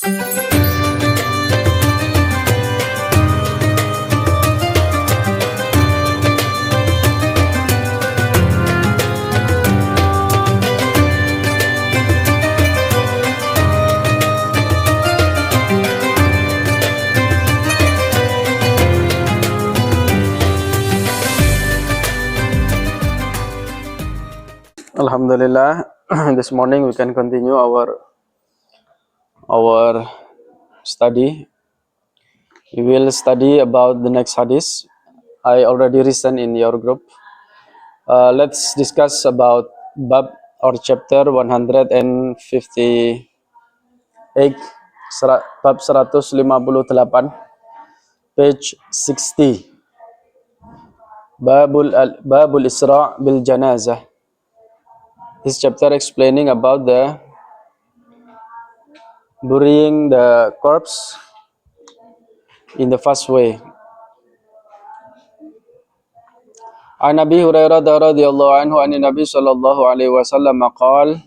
Alhamdulillah, this morning we can continue our study. We will study about the next hadith. I already listened in your group. Let's discuss about bab or chapter 158, bab 158, page 60. Babul Isra' bil Janazah. This chapter explaining about the burying the corpse in the fast way. An Abi Hurairah radhiyallahu anhu an Nabi sallallahu alaihi wasallam qaal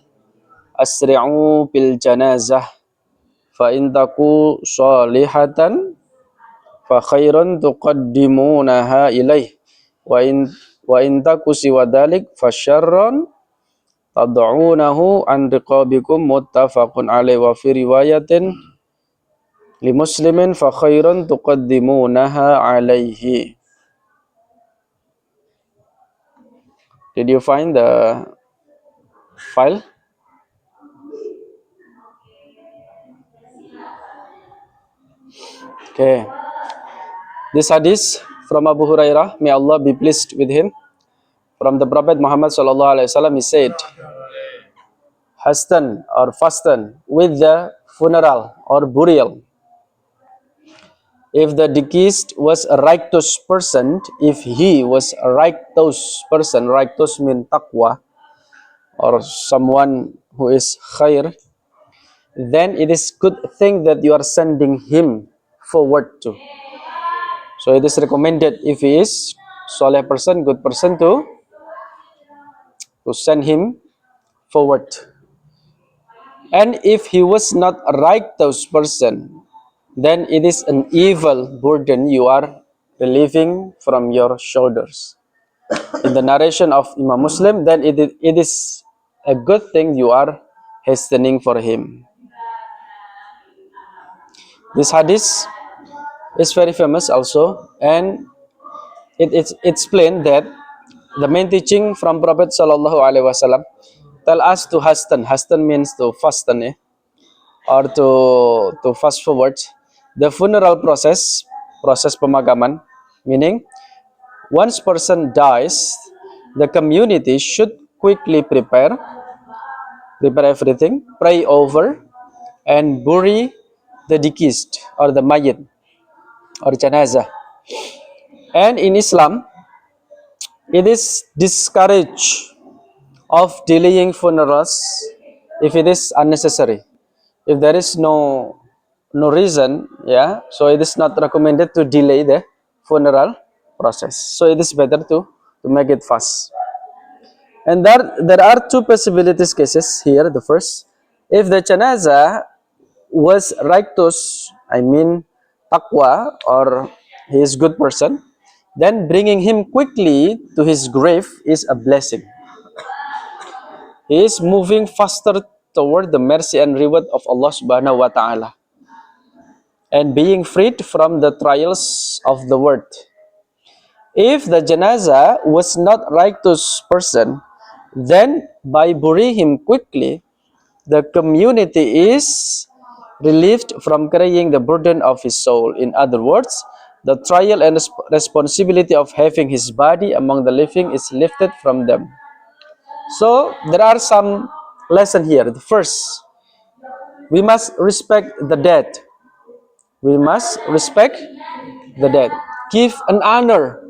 asri'u bil janazah fa in taku salihatan fa khairun tuqaddimunaha ilaih wa in taku siwa dalik fa syarrun tad'unahu an riqabikum muttafaqun alaihi wa fi riwayatin li muslimin fa khairun tuqaddimunaha alaihi. Did you find the file? Okay. This hadith from Abu Hurairah, may Allah be pleased with him, from the Prophet Muhammad sallallahu alaihi wasallam, he said, hasten or fasten with the funeral or burial. If the deceased was a righteous person, if he was a righteous person, righteous means taqwa, or someone who is khair, then it is good thing that you are sending him forward to. So it is recommended if he is soleh person, good person, to send him forward. And if he was not a righteous person, then it is an evil burden you are relieving from your shoulders. In the narration of Imam Muslim, then it is a good thing you are hastening for him. This hadith is very famous also, and it's explained that the main teaching from Prophet sallallahu alaihi wasallam tell us to hasten. Hasten means to fasten, or to fast forward the funeral process pemakaman, meaning once person dies, the community should quickly prepare everything, pray over, and bury the deceased or the mayyit or janazah. And in Islam, it is discouraged of delaying funerals if it is unnecessary. If there is no reason, so it is not recommended to delay the funeral process. So it is better to make it fast. And there are two possibilities cases here. The first, if the janazah was righteous, I mean taqwa, or he is good person, then bringing him quickly to his grave is a blessing. He is moving faster toward the mercy and reward of Allah subhanahu wa ta'ala, and being freed from the trials of the world. If the janazah was not righteous person, then by burying him quickly, the community is relieved from carrying the burden of his soul. In other words, the trial and responsibility of having his body among the living is lifted from them. So there are some lessons here. The first, we must respect the dead. We must respect the dead. Give an honor.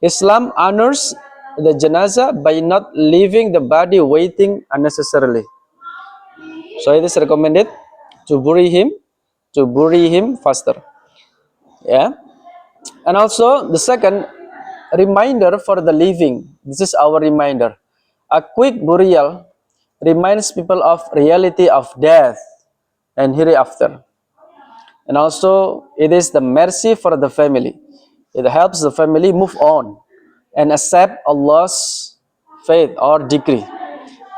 Islam honors the janazah by not leaving the body waiting unnecessarily. So it is recommended to bury him faster. Yeah. And also the second, reminder for the living. This is our reminder. A quick burial reminds people of reality of death and hereafter. And also, it is the mercy for the family. It helps the family move on and accept Allah's faith or decree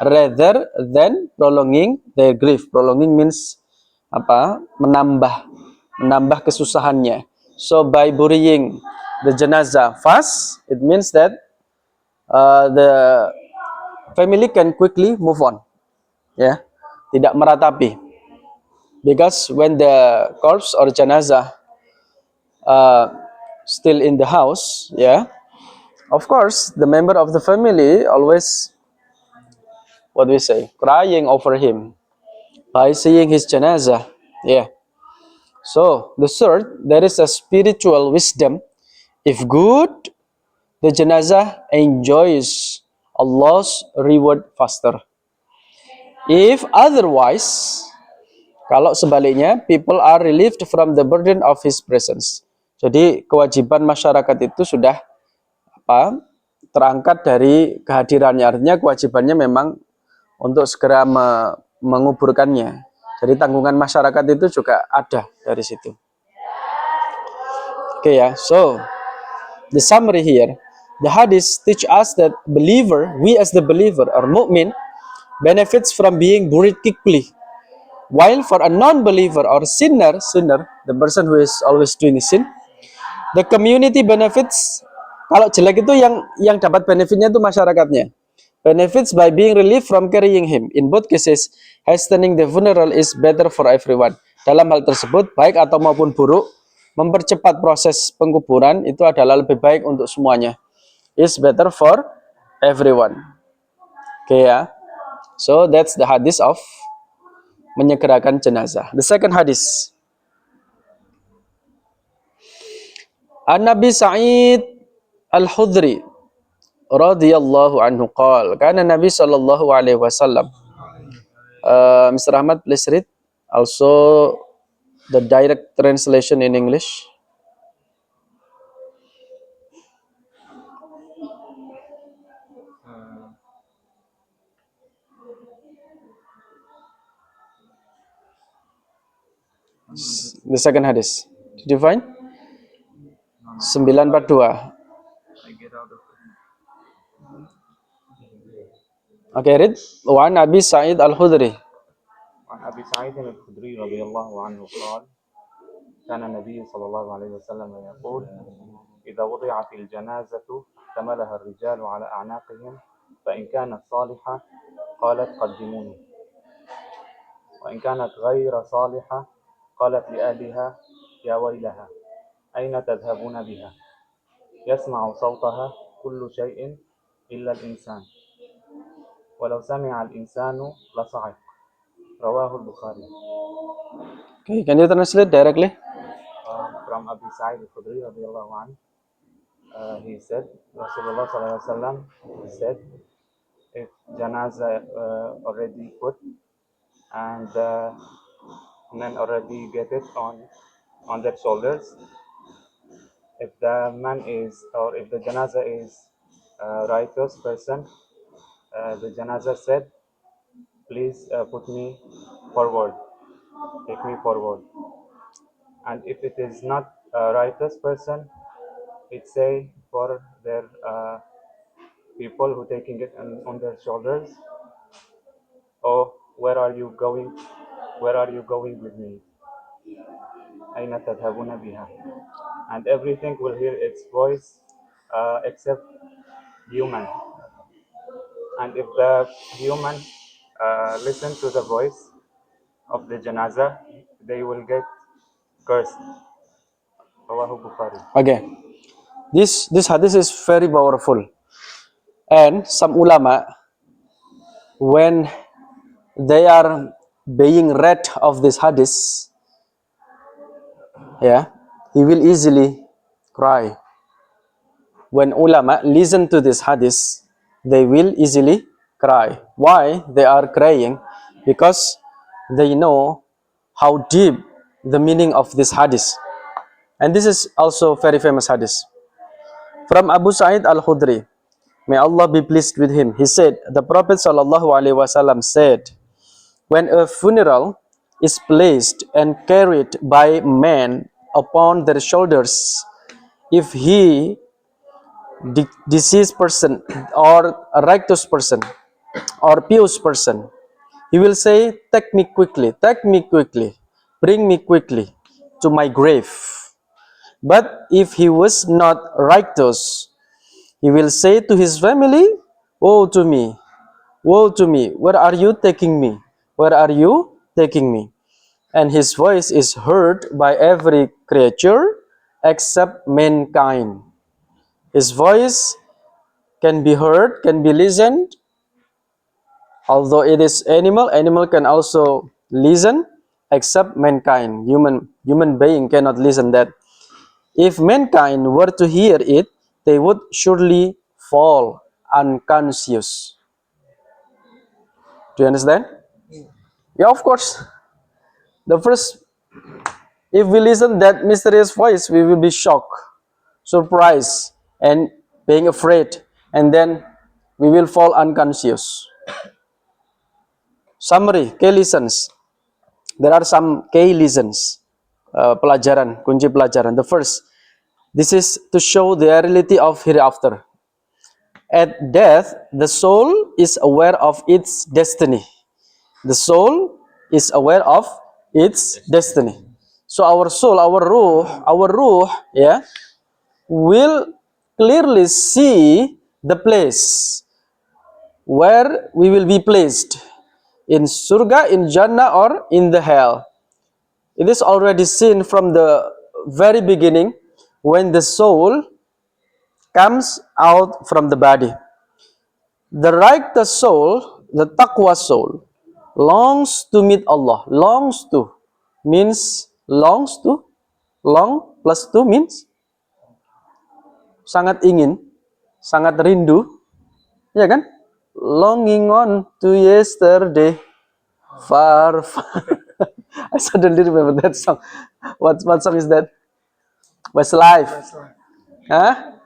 rather than prolonging their grief. Prolonging means apa? Menambah kesusahannya. So by burying the janazah fast, it means that the family can quickly move on. Ya, tidak meratapi. Because when the corpse or janazah still in the house, yeah, of course the member of the family always, what we say, crying over him by seeing his janazah. Yeah. So the third, there is a spiritual wisdom. If good, the janazah enjoys Allah's reward faster. If otherwise, kalau sebaliknya, people are relieved from the burden of his presence. Jadi kewajiban masyarakat itu sudah terangkat dari kehadirannya. Artinya kewajibannya memang untuk segera menguburkannya. Jadi tanggungan masyarakat itu juga ada dari situ. Okay, ya. So the summary here, the hadith teach us that we as the believer or mu'min benefits from being buried quickly. While for a non-believer or sinner, the person who is always doing sin, the community benefits. Kalau jelek itu yang dapat benefitnya itu masyarakatnya. Benefits by being relieved from carrying him. In both cases, hastening the funeral is better for everyone. Dalam hal tersebut, baik atau maupun buruk, mempercepat proses penguburan itu adalah lebih baik untuk semuanya. Is better for everyone. Okay, ya. So that's the hadith of menyegerakan jenazah. The second hadith. An-Nabi Sa'id Al-Khudri radhiyallahu anhu qala kana Nabi sallallahu alaihi wasallam. Mr. Ahmad, please read also the direct translation in English. The second hadith. Did you find? 942. Okay, read. Wa Nabi Sa'id Al-Khudri. عن أبي سعيد الخدري رضي الله عنه قال كان النبي صلى الله عليه وسلم يقول إذا وضعت الجنازة احتملها الرجال على أعناقهم فإن كانت صالحة قالت قدموني وإن كانت غير صالحة قالت لأهلها يا ويلها أين تذهبون بها يسمع صوتها كل شيء إلا الإنسان ولو سمع الإنسان لصعق رواه البخاري. Okay, can you translate directly? From Abu Sa'id al-Khudri radhiyallahu anhu, he said, Rasulullah sallallahu alaihi wasallam said, if janazah already put and men already get it on their shoulders, if the man is, or if the janazah is a righteous person, the janazah said, please put me forward, take me forward. And if it is not a righteous person, it say for their people who taking it on their shoulders, oh, where are you going with me? أين تذهبون بها? And everything will hear its voice except human. And if the human listen to the voice of the janazah, they will get cursed. Rawahu Bukhari. Okay. This hadith is very powerful. And some ulama, when they are being read of this hadith, yeah, he will easily cry. When ulama listen to this hadith, they will easily cry. Why they are crying? Because they know how deep the meaning of this hadith. And this is also very famous hadith. From Abu Sa'id Al-Khudri, may Allah be pleased with him. He said, the Prophet ﷺ said, when a funeral is placed and carried by men upon their shoulders, if he deceased person or a righteous person or pious person, he will say, take me quickly, bring me quickly to my grave. But if he was not righteous, he will say to his family, woe to me, woe to me, where are you taking me? Where are you taking me? And his voice is heard by every creature except mankind. His voice can be heard, can be listened, although it is animal can also listen, except mankind. Human being cannot listen that. If mankind were to hear it, they would surely fall unconscious. Do you understand? Yeah, of course. The first, if we listen that mysterious voice, we will be shocked, surprised, and being afraid, and then we will fall unconscious. Summary, key lessons. There are some key lessons. Pelajaran, kunci pelajaran. The first, this is to show the reality of hereafter. At death, the soul is aware of its destiny. The soul is aware of its destiny. So our soul, our ruh, yeah, will clearly see the place where we will be placed, in surga, in jannah, or in the hell. It is already seen from the very beginning when the soul comes out from the body. The righteous soul, the taqwa soul, longs to meet Allah. Longs to means longs to, long plus to means sangat ingin, sangat rindu, ya kan? Longing on to yesterday, far, far. I suddenly remember that song. What song is that? Westlife. Hah?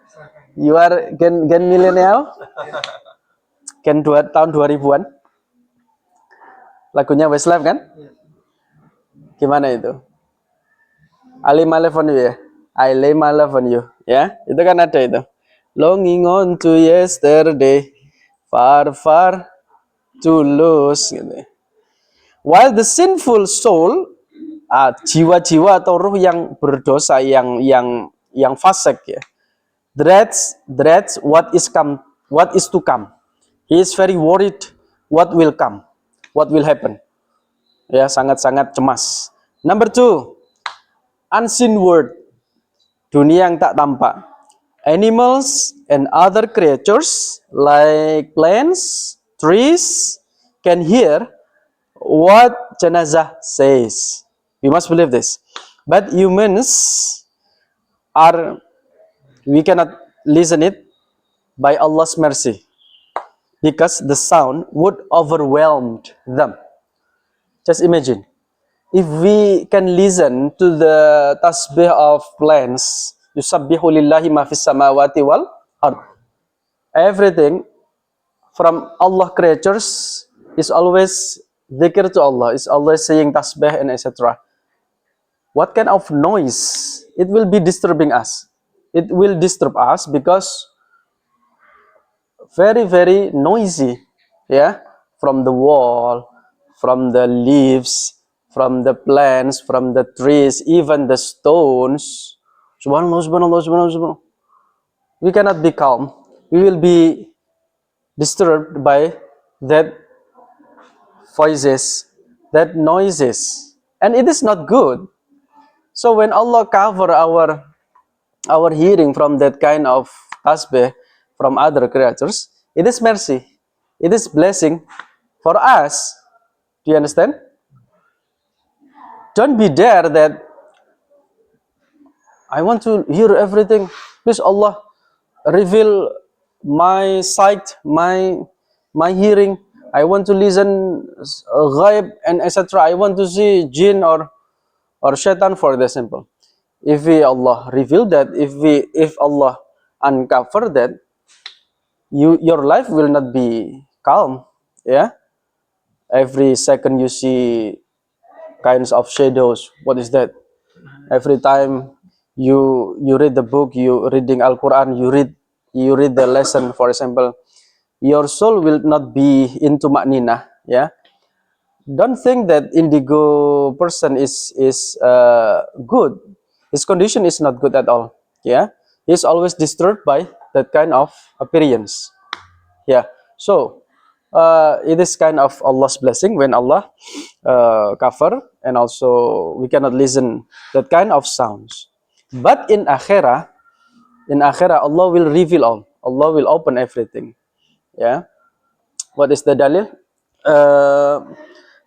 You are gen millennial? Gen tahun 2000-an? Lagunya Westlife kan? Gimana itu? I lay my love on you ya? I lay my love on you. Ya, itu kan ada itu. Longing on to yesterday, far, far to lose. Gitu. While the sinful soul, jiwa-jiwa atau ruh yang berdosa, yang fasik ya, dreads what is to come. He is very worried what will come, what will happen. Ya, sangat-sangat cemas. Number 2, unseen world, dunia yang tak tampak. Animals and other creatures like plants, trees can hear what janazah says. We must believe this. But humans we cannot listen it by Allah's mercy, because the sound would overwhelm them. Just imagine, if we can listen to the tasbih of plants, yusabbihu lillahi ma fis samawati wal ard. Everything from Allah creatures is always dhikr to Allah, is always saying tasbih and etc. What kind of noise? It will be disturbing us. It will disturb us because very, very noisy, yeah, from the wall, from the leaves, from the plants, from the trees, even the stones. Subhanallah, subhanallah, subhanallah, subhanallah. We cannot be calm. We will be disturbed by that voices, that noises, and it is not good. So when Allah cover our hearing from that kind of tasbih from other creatures, it is mercy, it is blessing for us. Do you understand? Don't be there that I want to hear everything. Please Allah, reveal my sight, my hearing. I want to listen ghaib and etc. I want to see jinn or shaitan, for the simple. If Allah reveal that, if Allah uncover that, your life will not be calm. Yeah, every second you see kinds of shadows. What is that? Every time you read the book, you reading Al-Quran, you read the lesson, for example, your soul will not be into maknina. Yeah, don't think that indigo person is good. His condition is not good at all. Yeah, he's always disturbed by that kind of appearance. Yeah, so it is kind of Allah's blessing when Allah cover, and also we cannot listen that kind of sounds. But in akhirah Allah will reveal all. Allah will open everything. Yeah, what is the dalil?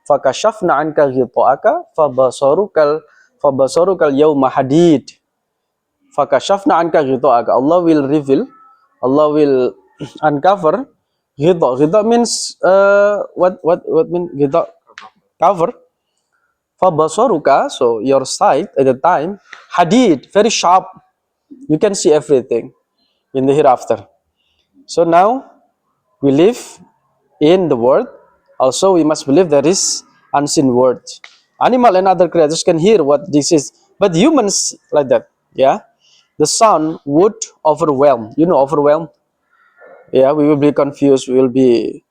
Fakashafna anka ghita'aka fabasarukal yawma hadid. Fakashafna anka ghita'aka. Allah will reveal, Allah will uncover. Ghita means what mean ghita? Cover. Fabasaruka, so your sight at the time, hadid, very sharp. You can see everything in the hereafter. So now we live in the world. Also, we must believe there is unseen world. Animal and other creatures can hear what this is, but humans like that. Yeah, the sound would overwhelm. You know, overwhelm. Yeah, we will be confused. We will be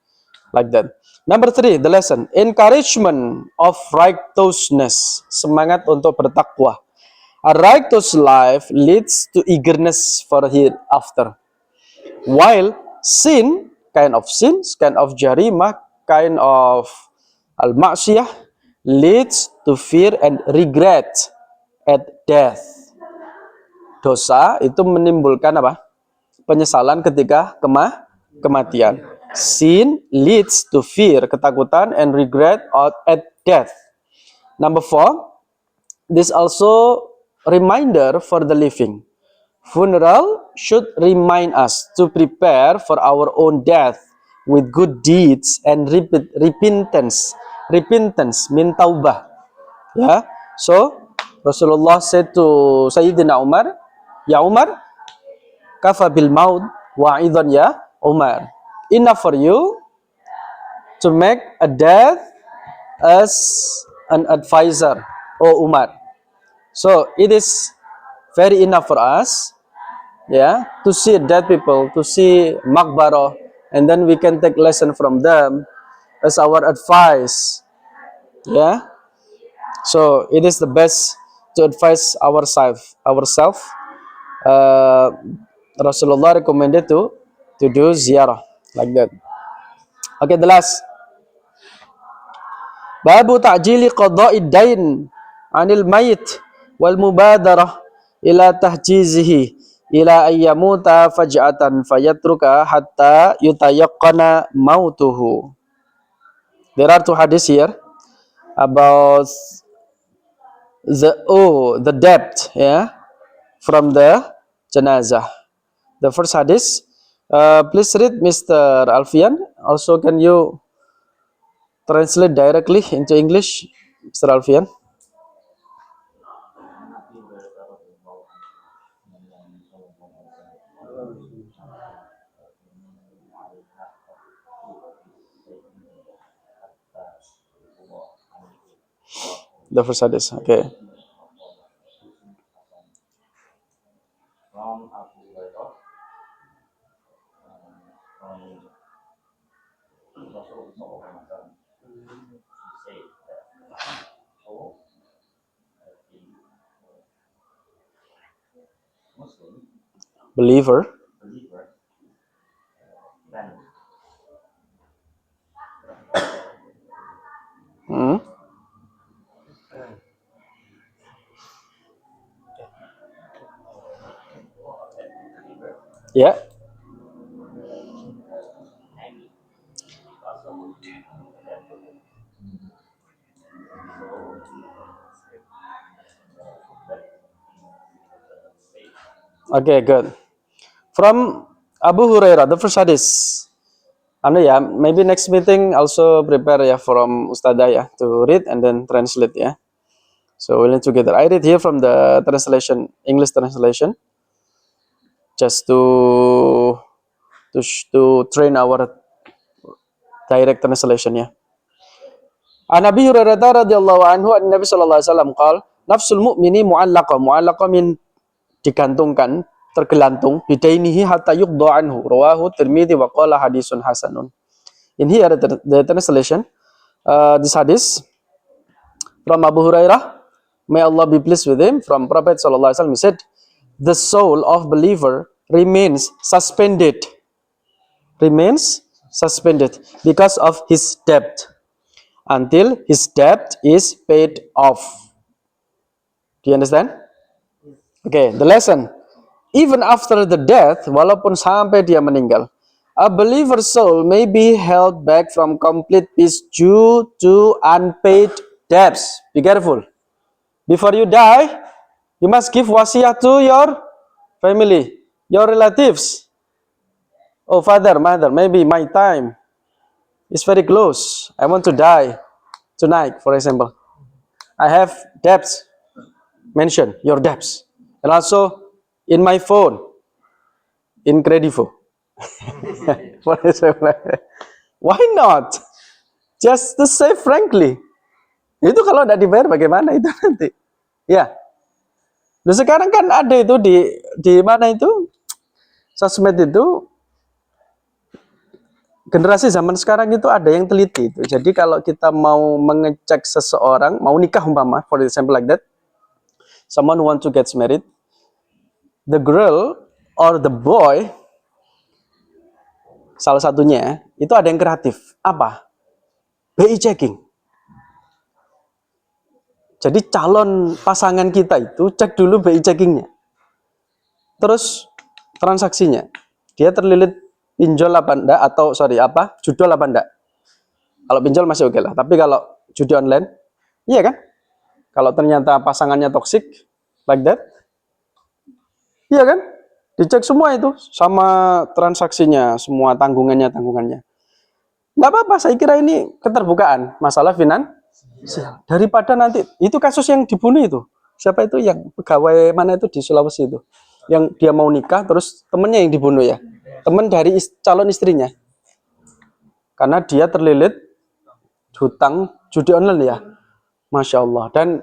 like that. Number 3, the lesson, encouragement of righteousness, semangat untuk bertakwa. A righteous life leads to eagerness for hereafter, while sin, kind of sins, kind of jarimah, kind of al-ma'siyah, leads to fear and regret at death. Dosa itu menimbulkan apa? Penyesalan ketika kematian. Sin leads to fear, ketakutan, and regret at death. Number 4, this also reminder for the living. Funeral should remind us to prepare for our own death with good deeds and repentance. Repentance mean taubah. Yeah. So Rasulullah said to Sayyidina Umar, Ya Umar, kafa bil maut wa'idhan ya Umar. Enough for you to make a death as an advisor, O Umar. So it is very enough for us, yeah, to see dead people, to see makbaro, and then we can take lesson from them as our advice. Yeah. So it is the best to advise ourselves. Uh, Rasulullah recommended to do ziyarah like that. Okay, the last. Babu ta'jili qada'id dain 'anil mayit wal mubadarah ila tahjizihi ila ayyamuta faj'atan fayatruka hatta yutayaqqana mautuhu. There are 2 hadiths here about the debt, yeah, from the janazah. The first hadith, please read Mr. Alfian. Also, can you translate directly into English, Mr. Alfian? The first hadith, okay. From Abu Hurairah, from Rasulullah SAW, he said that all the Muslim Believer. believer then Hmm? Yeah. Okay, good. From Abu Hurairah, the first hadith. Anu ya, maybe next meeting also prepare ya from Ustadzah ya to read and then translate ya. So we'll learn together. I read here from the translation, English translation, just to train our direct translation ya. An Abi Hurairah radhiyallahu anhu an Nabi sallallahu alaihi wasallam qala nafsul mu'mini mu'allaqa min digantungkan, tergelantung bidainihi hatta yuqda anhu rawahu Tirmidzi wa qala hadisun hasanun. In here the translation, this hadith from Abu Hurairah, may Allah be pleased with him, from Prophet sallallahu alaihi wasallam, he said, the soul of believer remains suspended because of his debt until his debt is paid off. Do you understand? Okay, the lesson. Even after the death, walaupun sampai dia meninggal, a believer's soul may be held back from complete peace due to unpaid debts. Be careful. Before you die, you must give wasiat to your family, your relatives. Oh, father, mother, maybe my time is very close. I want to die tonight, for example. I have debts. Mention your debts. And also in my phone, in Credivo. For example. Why not? Just to say frankly. Itu kalau tidak dibayar bagaimana itu nanti? Ya. Nah, sekarang kan ada itu di mana itu? Sosmed itu, generasi zaman sekarang itu ada yang teliti itu. Jadi kalau kita mau mengecek seseorang, mau nikah umpama, for example like that, someone want to get married, the girl or the boy, salah satunya itu ada yang kreatif. Apa? BI checking. Jadi calon pasangan kita itu cek dulu BI checkingnya. Terus transaksinya. Dia terlilit pinjol apa enggak, atau judol apa enggak. Kalau pinjol masih oke lah. Tapi kalau judi online, iya kan? Kalau ternyata pasangannya toksik, like that, iya kan? Dicek semua itu, sama transaksinya, semua tanggungannya. Nggak apa-apa, saya kira ini keterbukaan masalah finansial. Daripada nanti, itu kasus yang dibunuh itu. Siapa itu yang pegawai mana itu di Sulawesi itu? Yang dia mau nikah, terus temennya yang dibunuh ya? Temen dari calon istrinya. Karena dia terlilit hutang judi online ya. Masya Allah. Dan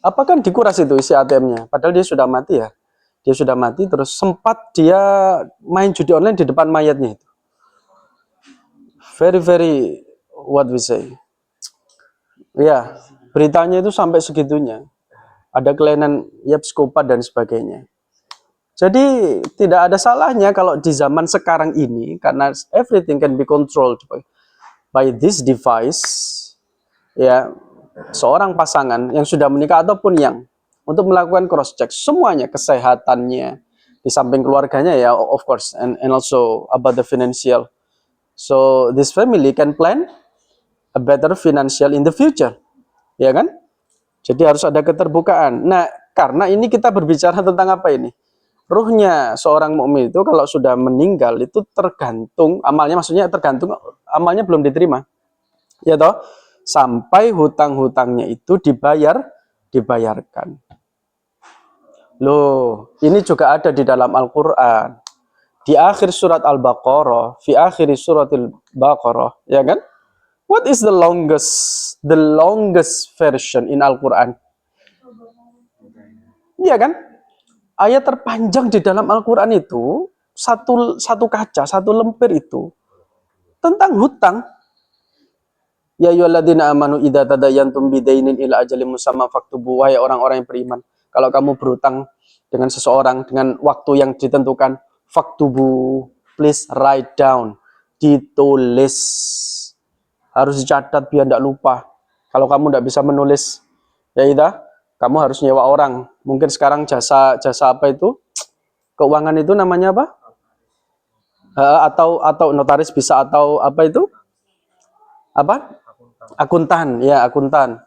apa kan dikuras itu isi ATM-nya? Padahal dia sudah mati ya. Dia sudah mati, terus sempat dia main judi online di depan mayatnya itu. Very, what we say. Ya, beritanya itu sampai segitunya. Ada kelainan psikopat dan sebagainya. Jadi tidak ada salahnya kalau di zaman sekarang ini, karena everything can be controlled by this device, ya, seorang pasangan yang sudah menikah ataupun yang untuk melakukan cross check semuanya, kesehatannya, di samping keluarganya ya, of course, and also about the financial. So this family can plan a better financial in the future, ya kan? Jadi harus ada keterbukaan. Nah, karena ini kita berbicara tentang apa ini? Ruhnya seorang mukmin itu kalau sudah meninggal itu tergantung amalnya, maksudnya tergantung amalnya belum diterima, ya toh, sampai hutang-hutangnya itu dibayarkan. Loh, ini juga ada di dalam Al-Quran. Di akhir surat Al-Baqarah, fi akhir suratil Baqarah, ya kan? What is the longest version in Al-Quran? Iya kan? Ayat terpanjang di dalam Al-Quran itu satu kaca, satu lemper itu tentang hutang. Ya ayyuhalladzina amanu idza tadayantum bidainin ila ajalin musamma faktubu, wahai orang-orang yang beriman, kalau kamu berhutang dengan seseorang dengan waktu yang ditentukan, faktubu, please write down, ditulis, harus dicatat biar tidak lupa. Kalau kamu tidak bisa menulis, ya ida, kamu harus nyewa orang. Mungkin sekarang jasa apa itu? Keuangan itu namanya apa? Atau notaris bisa, atau apa itu? Apa? Akuntan, ya akuntan.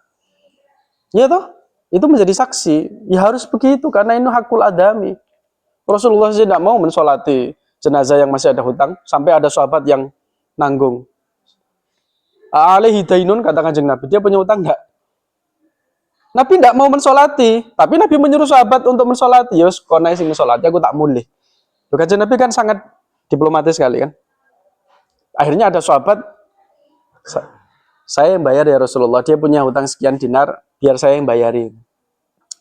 Ya toh? Itu menjadi saksi. Ya harus begitu karena ini hakul adami. Rasulullah tidak mau mensolati jenazah yang masih ada hutang, sampai ada sahabat yang nanggung. Alaihi dainun, kata Kanjeng Nabi, dia punya hutang enggak? Nabi tidak mau mensolati, tapi Nabi menyuruh sahabat untuk mensolati. Yos, konai sing mensolati, aku tak mulih. Kanjeng Nabi kan sangat diplomatis sekali kan. Akhirnya ada sahabat, saya yang bayar ya Rasulullah, dia punya hutang sekian dinar, biar saya yang bayarin.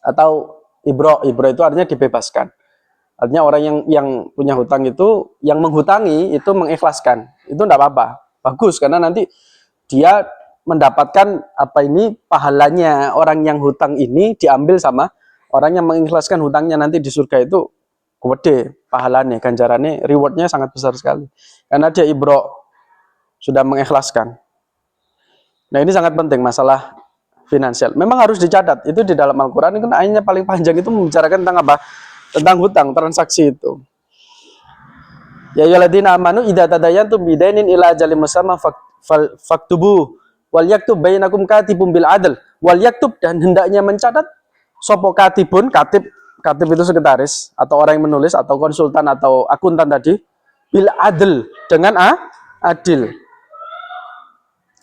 Atau ibro itu artinya dibebaskan. Artinya orang yang punya hutang itu, yang menghutangi itu mengikhlaskan. Itu enggak apa-apa. Bagus, karena nanti dia mendapatkan pahalanya. Orang yang hutang ini diambil sama orang yang mengikhlaskan hutangnya, nanti di surga itu gede pahalanya, ganjarannya, rewardnya sangat besar sekali. Karena dia ibro, sudah mengikhlaskan. Nah ini sangat penting masalah finansial. Memang harus dicatat. Itu di dalam Al-Quran itu ayatnya paling panjang itu membicarakan tentang apa? Tentang hutang, transaksi itu. Ya ayyuhalladzina amanu idza tadayantum bidainin ila ajalin musamma faktubu wal yaktub bainakum katibun bil adl wal yaktub, dan hendaknya mencatat sopo katibun, katib itu sekretaris atau orang yang menulis atau konsultan atau akuntan tadi, bil adl, dengan adil.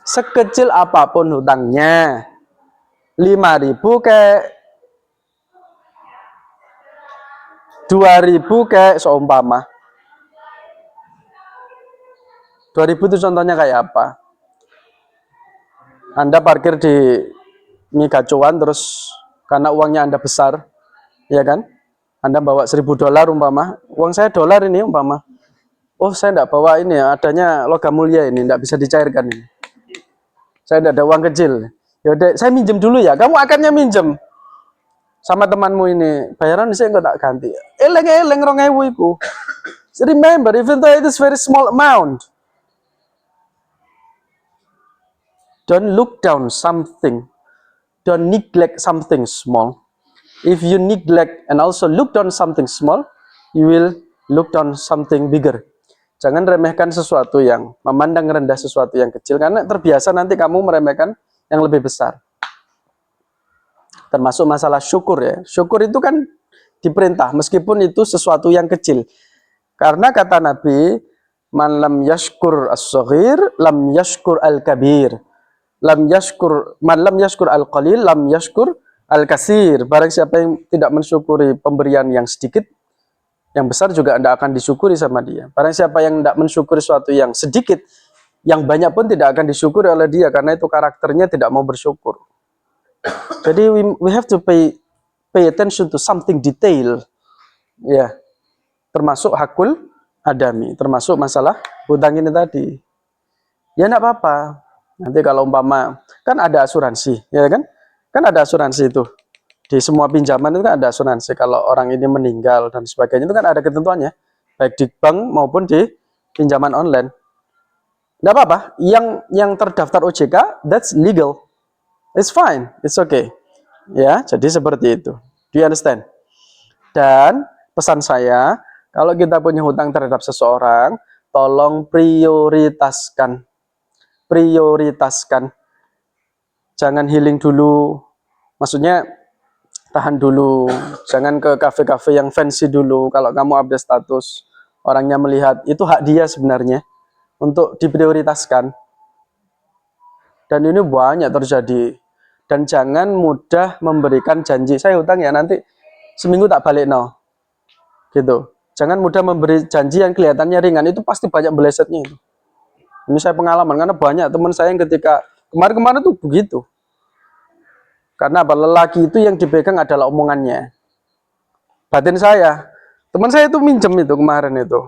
Sekecil apapun hutangnya, 5.000 kayak 2.000 kayak seumpama 2.000 itu contohnya kayak apa? Anda parkir di Migacuan, terus karena uangnya Anda besar, ya kan? Anda bawa $1.000 umpama, uang saya dolar ini umpama. Oh saya enggak bawa ini ya, adanya logam mulia ini, enggak bisa dicairkan ini. Saya enggak ada uang kecil. Yaudah, saya minjem dulu ya. Kamu akannya minjem sama temanmu ini, bayaran saya enggak tak ganti. Eleng 2.000 iku. Remember, even though it is very small amount, don't look down something, don't neglect something small. If you neglect and also look down something small, you will look down something bigger. Jangan remehkan sesuatu yang, memandang rendah sesuatu yang kecil, karena terbiasa nanti kamu meremehkan yang lebih besar. Termasuk masalah syukur ya. Syukur itu kan diperintah meskipun itu sesuatu yang kecil. Karena kata Nabi, man lam yashkur as-saghir lam yashkur al-kabir. Man lam yashkur al-qalil lam yashkur al-kasir. Barang siapa yang tidak mensyukuri pemberian yang sedikit, yang besar juga tidak akan disyukuri sama dia. Barang siapa yang tidak mensyukuri sesuatu yang sedikit, yang banyak pun tidak akan disyukuri oleh dia, karena itu karakternya tidak mau bersyukur. Jadi we have to pay attention to something detail, ya, termasuk hakul adami, termasuk masalah hutang ini tadi. Ya enggak apa-apa. Nanti kalau umpama kan ada asuransi, ya kan? Kan ada asuransi itu. Di semua pinjaman itu kan ada asuransi. Kalau orang ini meninggal dan sebagainya itu kan ada ketentuannya, baik di bank maupun di pinjaman online. Enggak apa-apa. Yang terdaftar OJK, that's legal. It's fine, it's okay. Ya, jadi seperti itu. Do you understand? Dan pesan saya, kalau kita punya hutang terhadap seseorang, tolong prioritaskan. Jangan healing dulu. Maksudnya tahan dulu. Jangan ke kafe-kafe yang fancy dulu. Kalau kamu update status, orangnya melihat, itu hak dia sebenarnya untuk diprioritaskan. Dan ini banyak terjadi. Dan jangan mudah memberikan janji, saya hutang ya nanti seminggu tak balik no. Gitu. Jangan mudah memberi janji yang kelihatannya ringan, itu pasti banyak belesetnya itu. Ini saya pengalaman, karena banyak teman saya yang ketika kemarin-kemarin tuh begitu. Karena apa? Lelaki itu yang dipegang adalah omongannya. Batin saya, teman saya itu minjem itu kemarin itu.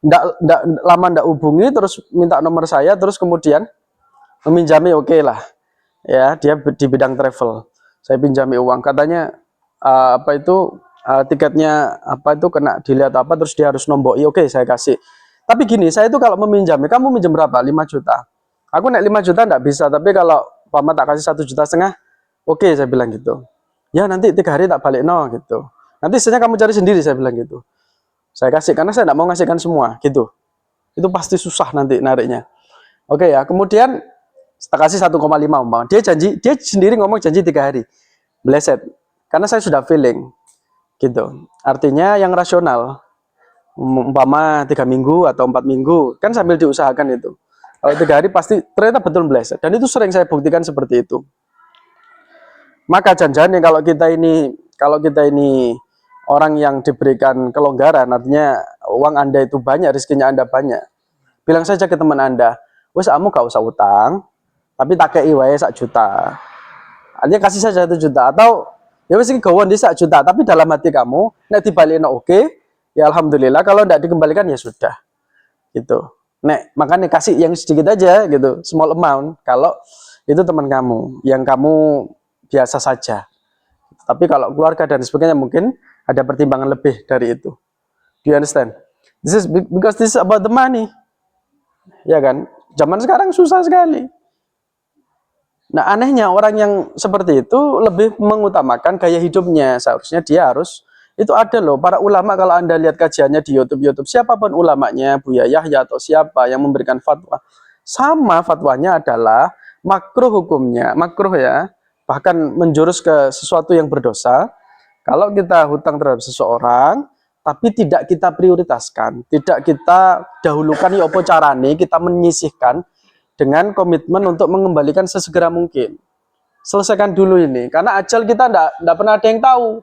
Nggak hubungi, terus minta nomor saya, terus kemudian meminjami, oke lah. Ya, dia di bidang travel. Saya pinjami uang, katanya tiketnya kena dilihat terus dia harus nomboi. Oke, saya kasih. Tapi gini, saya itu kalau meminjami, kamu minjem berapa? 5 juta. Aku naik 5 juta enggak bisa, tapi kalau Pama tak kasih 1,5 juta, oke, saya bilang gitu. Ya nanti 3 hari tak balik no gitu. Nanti sisanya kamu cari sendiri, saya bilang gitu. Saya kasih karena saya enggak mau ngasihkan semua gitu. Itu pasti susah nanti nariknya. Oke ya, kemudian tak kasih 1,5 umpama. Dia sendiri ngomong janji 3 hari. Meleset. Karena saya sudah feeling. Gitu. Artinya yang rasional. Umpama 3 minggu atau 4 minggu. Kan sambil diusahakan itu. Kalau 3 hari pasti ternyata betul meleset. Dan itu sering saya buktikan seperti itu. Maka jangan-jangan kalau kita ini orang yang diberikan kelonggaran, artinya uang Anda itu banyak, rezekinya Anda banyak. Bilang saja ke teman Anda, wes kamu gak usah utang. tapi tak kei wae 1 juta. Artinya kasih saja 1 juta, atau ya wis iki gawon di 1 juta, tapi dalam hati kamu nek dibalikin oke, ya alhamdulillah, kalau tidak dikembalikan ya sudah. Gitu. Nek makanya kasih yang sedikit aja gitu, small amount kalau itu teman kamu yang kamu biasa saja. Tapi kalau keluarga dan sebagainya mungkin ada pertimbangan lebih dari itu. Do you understand? This is because this is about the money. Ya kan? Zaman sekarang susah sekali. Nah, anehnya orang yang seperti itu lebih mengutamakan gaya hidupnya. Seharusnya dia harus, itu ada loh para ulama, kalau Anda lihat kajiannya di YouTube, siapapun ulamanya, Buya Yahya atau siapa yang memberikan fatwa, sama fatwanya adalah makruh hukumnya, makruh ya, bahkan menjurus ke sesuatu yang berdosa. Kalau kita hutang terhadap seseorang, tapi tidak kita prioritaskan, tidak kita dahulukan, ya apa carane kita menyisihkan dengan komitmen untuk mengembalikan sesegera mungkin. Selesaikan dulu ini, karena ajal kita tidak pernah ada yang tahu.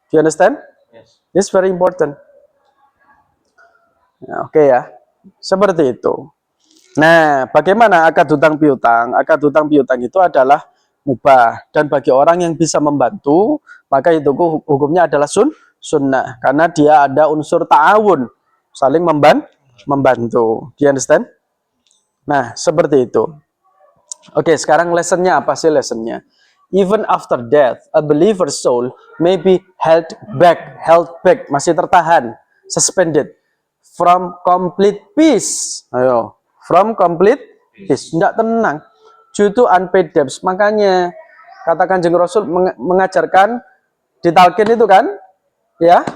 Do you understand? Yes. It's very important. Nah, oke ya, seperti itu. Nah, bagaimana akad hutang piutang? Akad hutang piutang itu adalah mubah, dan bagi orang yang bisa membantu, maka itu hukumnya adalah sunnah, karena dia ada unsur ta'awun, saling membantu. Do you understand? Nah, seperti itu. Oke, sekarang lessonnya apa sih lessonnya? Even after death, a believer's soul may be held back, masih tertahan, suspended from complete peace. Ayo, from complete peace, tidak tenang, due to unpaid debts. Makanya kata Kanjeng Rasul mengajarkan di talqin itu kan, ya,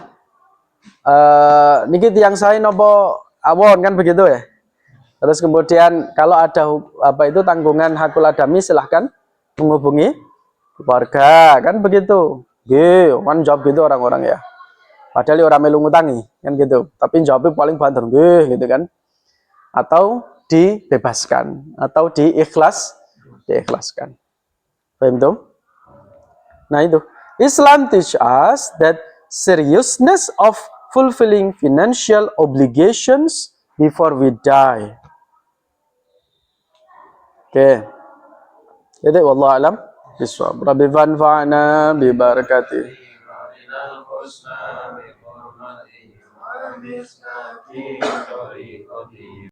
niki tiang saya nopo awon kan begitu ya. Terus kemudian kalau ada apa itu tanggungan hakul adami, silahkan menghubungi keluarga, kan begitu. Nggih, kan jawab gitu orang-orang ya. Padahal orang melu ngutangi, kan gitu. Tapi jawabnya paling banter, nggih gitu kan. Atau dibebaskan, atau diikhlaskan. Paham tuh? Nah itu, Islam teach us that seriousness of fulfilling financial obligations before we die. Oke. Jadi wallahu alam bisawab. Rabbi fanfa'na bi barakatihi.